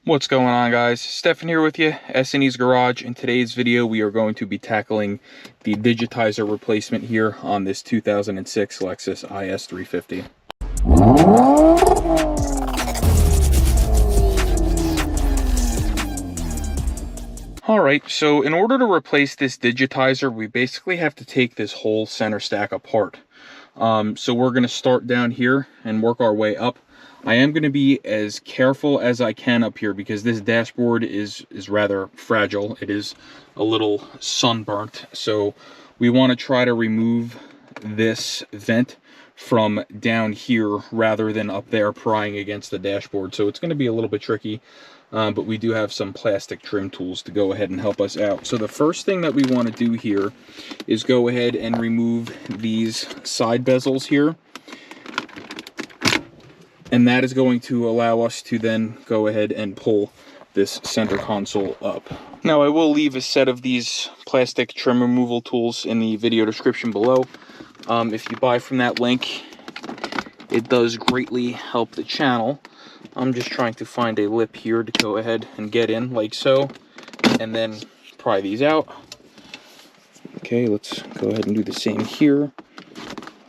What's going on, guys? Stefan here with you, S&E's Garage. In today's video, we are going to be tackling the digitizer replacement here on this 2006 Lexus IS350. Alright, so in order to replace this digitizer, we basically have to take this whole center stack apart. So we're going to start down here and work our way up. I am going to be as careful as I can up here because this dashboard is rather fragile. It is a little sunburnt, so we want to try to remove this vent from down here rather than up there prying against the dashboard. So it's going to be a little bit tricky, but we do have some plastic trim tools to go ahead and help us out. So the first thing that we want to do here is go ahead and remove these side bezels here. And that is going to allow us to then go ahead and pull this center console up. Now, I will leave a set of these plastic trim removal tools in the video description below. If you buy from that link, it does greatly help the channel. I'm just trying to find a lip here to go ahead and get in like so, and then pry these out. Okay, let's go ahead and do the same here.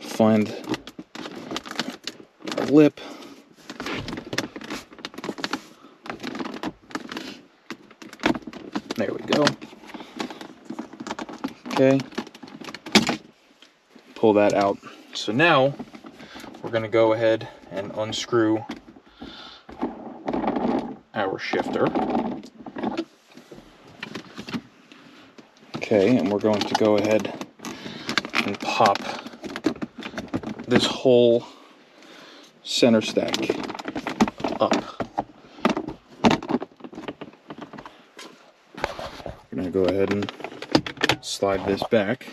Find a lip. There we go. Okay. Pull that out. So now we're going to go ahead and unscrew our shifter. Okay, and we're going to go ahead and pop this whole center stack up. I'm going to go ahead and slide this back.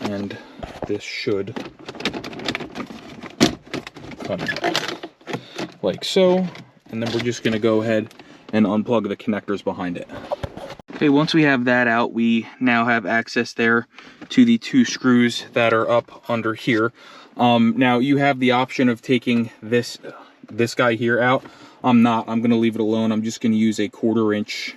And this should come out like so. And then we're just going to go ahead and unplug the connectors behind it. Okay, once we have that out, we now have access there to the two screws that are up under here. Now you have the option of taking this guy here out. I'm going to leave it alone. I'm just going to use a 1/4 inch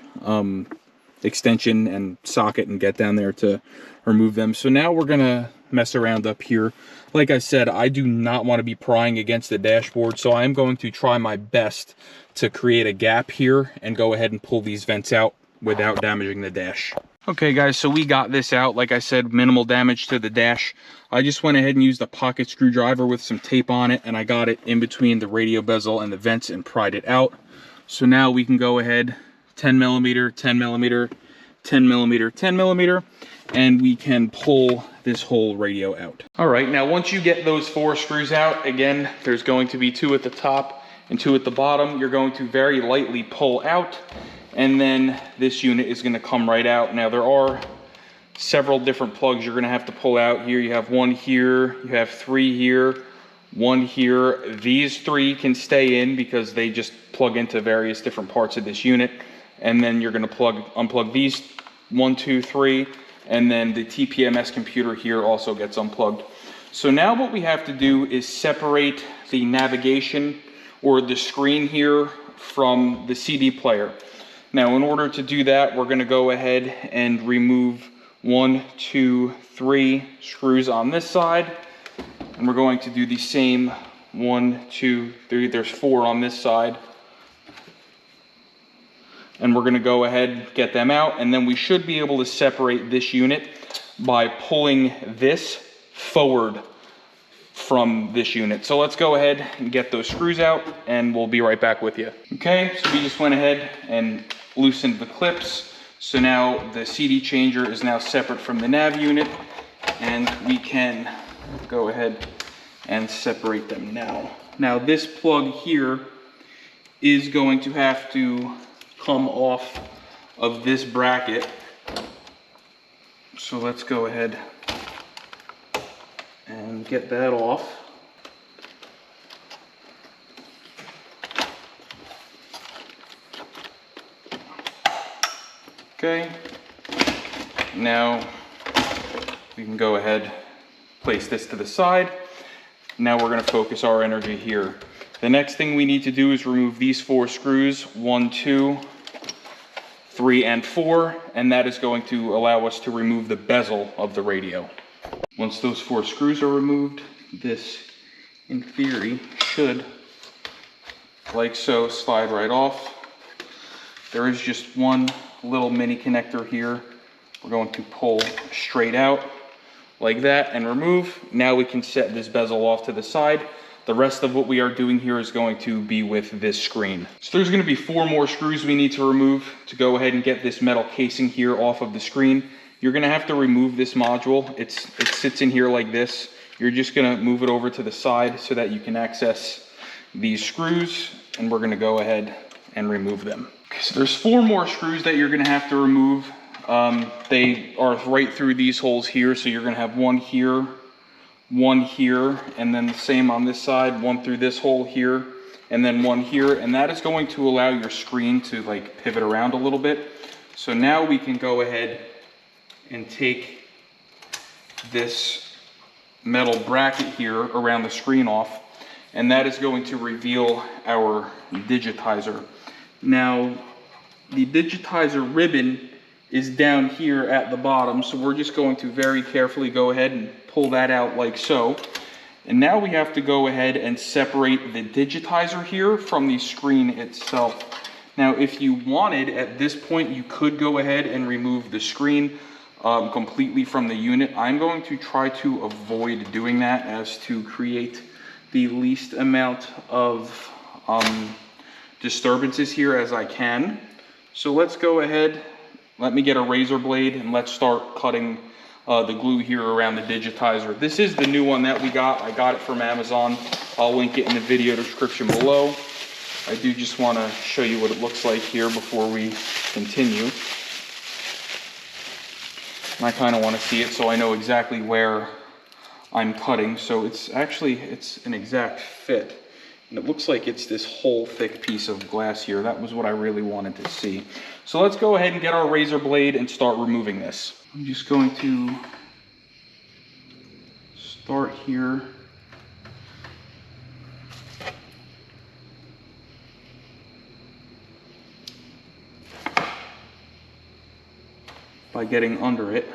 extension and socket and get down there to remove them. So now we're going to mess around up here. Like I said, I do not want to be prying against the dashboard, so I'm going to try my best to create a gap here and go ahead and pull these vents out without damaging the dash. Okay guys, so we got this out. Like I said, minimal damage to the dash. I just went ahead and used a pocket screwdriver with some tape on it, and I got it in between the radio bezel and the vents and pried it out. So now we can go ahead 10 millimeter, 10 millimeter, 10 millimeter, 10 millimeter, and we can pull this whole radio out. All right, now once you get those 4 screws out, again, there's going to be 2 at the top and 2 at the bottom. You're going to very lightly pull out, and then this unit is going to come right out. Now there are several different plugs you're going to have to pull out here. You have 1 here, you have 3 here, 1 here. These 3 can stay in because they just plug into various different parts of this unit. And then you're going to unplug these 1, 2, 3, and then the TPMS computer here also gets unplugged. So now what we have to do is separate the navigation or the screen here from the CD player. Now in order to do that, we're going to go ahead and remove 1, 2, 3 screws on this side, and we're going to do the same 1, 2, 3. There's 4 on this side. And we're going to go ahead and get them out, and then we should be able to separate this unit by pulling this forward from this unit. So let's go ahead and get those screws out, and we'll be right back with you. Okay, so we just went ahead and loosened the clips. So now the CD changer is now separate from the nav unit, and we can go ahead and separate them now. Now this plug here is going to have to come off of this bracket. So let's go ahead and get that off. Okay, now we can go ahead, place this to the side. Now we're going to focus our energy here. The next thing we need to do is remove these 4 screws, 1, 2, 3, and 4, and that is going to allow us to remove the bezel of the radio. Once those 4 screws are removed, this, in theory, should, like so, slide right off. There is just one little mini connector here. We're going to pull straight out like that and remove. Now we can set this bezel off to the side. The rest of what we are doing here is going to be with this screen. So there's going to be 4 more screws we need to remove to go ahead and get this metal casing here off of the screen. You're going to have to remove this module. It sits in here like this. You're just going to move it over to the side so that you can access these screws, and we're going to go ahead and remove them. Okay, so there's 4 more screws that you're going to have to remove. They are right through these holes here, so you're going to have one here, and then the same on this side, one through this hole here, and then one here, and that is going to allow your screen to like pivot around a little bit. So now we can go ahead and take this metal bracket here around the screen off, and that is going to reveal our digitizer. Now, the digitizer ribbon is down here at the bottom, so we're just going to very carefully go ahead and pull that out like so. And now we have to go ahead and separate the digitizer here from the screen itself. Now, if you wanted, at this point, you could go ahead and remove the screen completely from the unit. I'm going to try to avoid doing that as to create the least amount of disturbances here as I can. So let's go ahead, let me get a razor blade and let's start cutting the glue here around the digitizer. This is the new one that we got. I got it from Amazon. I'll link it in the video description below. I do just want to show you what it looks like here before we continue. And I kind of want to see it so I know exactly where I'm cutting. So it's an exact fit. And it looks like it's this whole thick piece of glass here. That was what I really wanted to see. So let's go ahead and get our razor blade and start removing this. I'm just going to start here. By getting under it.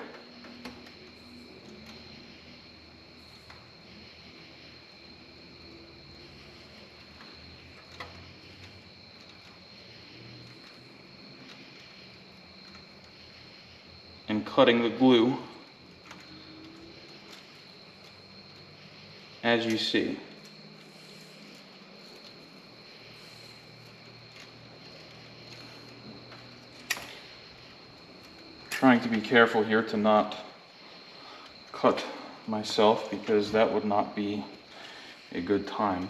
And cutting the glue as you see. Trying to be careful here to not cut myself because that would not be a good time.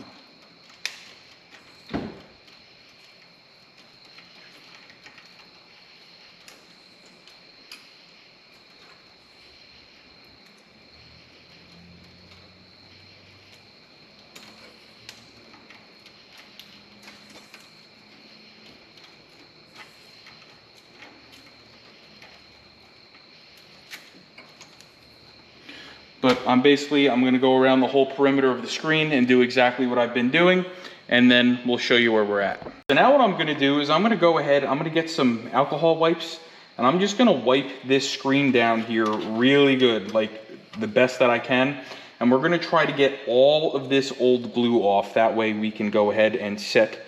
But I'm going to go around the whole perimeter of the screen and do exactly what I've been doing, and then we'll show you where we're at. So now what I'm going to do is I'm going to go ahead, I'm going to get some alcohol wipes, and I'm just going to wipe this screen down here really good, like the best that I can. And we're going to try to get all of this old glue off. That way we can go ahead and set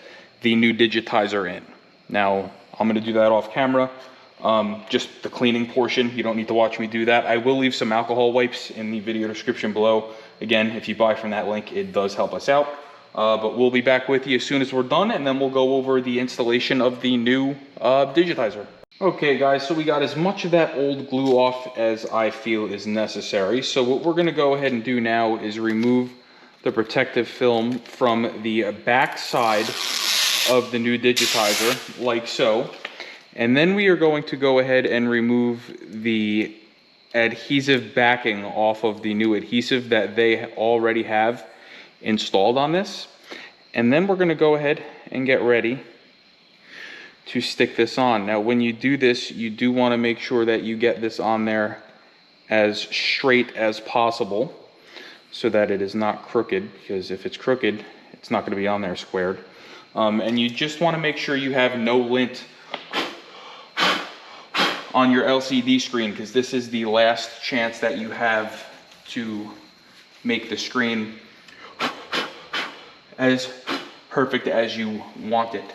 the new digitizer in. Now, I'm going to do that off camera. Just the cleaning portion, you don't need to watch me do that. I will leave some alcohol wipes in the video description below. Again, if you buy from that link, it does help us out. But we'll be back with you as soon as we're done, and then we'll go over the installation of the new digitizer. Okay guys, so we got as much of that old glue off as I feel is necessary. So what we're going to go ahead and do now is remove the protective film from the back side of the new digitizer, like so. And then we are going to go ahead and remove the adhesive backing off of the new adhesive that they already have installed on this. And then we're going to go ahead and get ready to stick this on. Now, when you do this, you do want to make sure that you get this on there as straight as possible. so that it is not crooked, because if it's crooked, it's not going to be on there squared. And you just want to make sure you have no lint on your LCD screen, because this is the last chance that you have to make the screen as perfect as you want it.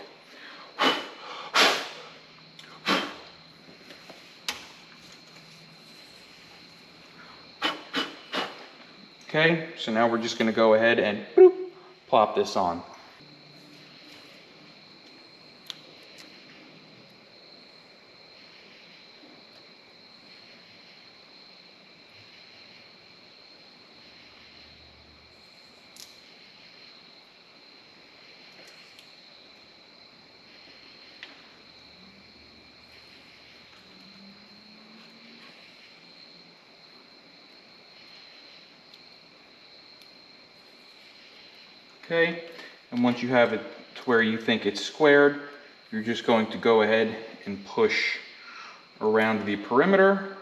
Okay, so now we're just going to go ahead and boop, plop this on. Okay, and once you have it to where you think it's squared, you're just going to go ahead and push around the perimeter.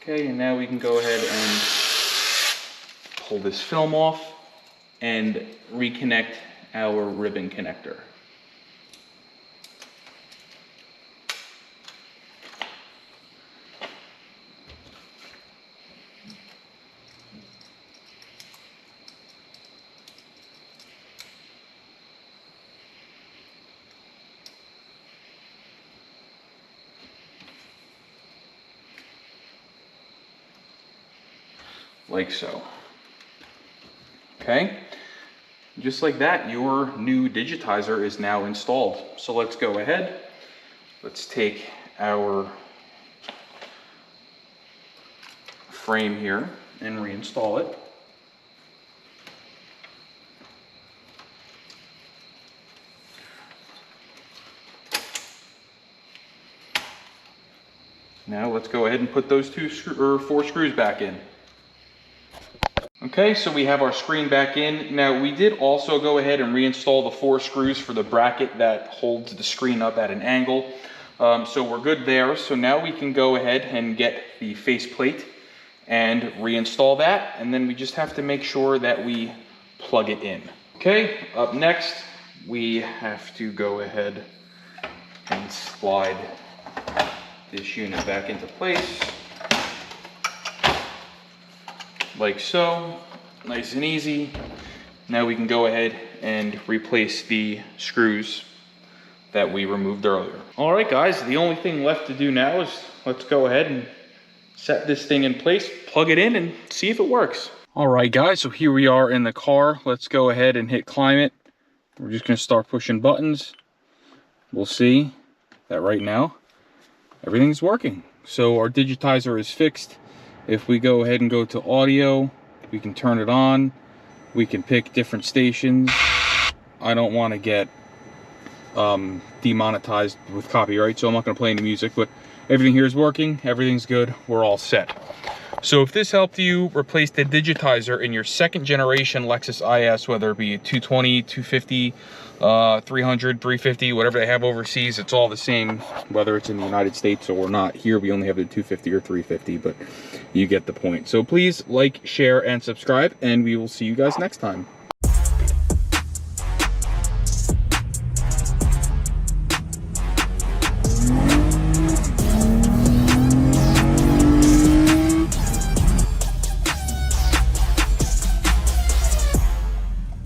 Okay, and now we can go ahead and pull this film off and reconnect our ribbon connector. Like so. Okay, just like that, your new digitizer is now installed. So let's go ahead. Let's take our frame here and reinstall it. Now let's go ahead and put those 4 screws back in. Okay, so we have our screen back in. Now we did also go ahead and reinstall the 4 screws for the bracket that holds the screen up at an angle. So we're good there. So now we can go ahead and get the faceplate and reinstall that. And then we just have to make sure that we plug it in. Okay, up next, we have to go ahead and slide this unit back into place. Like so, nice and easy. Now we can go ahead and replace the screws that we removed earlier. All right, guys, the only thing left to do now is let's go ahead and set this thing in place, plug it in, and see if it works. All right, guys, so here we are in the car. Let's go ahead and hit climate. We're just gonna start pushing buttons. We'll see that right now everything's working. So our digitizer is fixed. If we go ahead and go to audio, we can turn it on. We can pick different stations. I don't want to get demonetized with copyright, so I'm not going to play any music, but everything here is working. Everything's good. We're all set. So if this helped you replace the digitizer in your 2nd generation Lexus IS, whether it be a 220, 250, 300, 350, whatever they have overseas, it's all the same, whether it's in the United States or not. Here we only have the 250 or 350, but you get the point. So please like, share, and subscribe, and we will see you guys next time.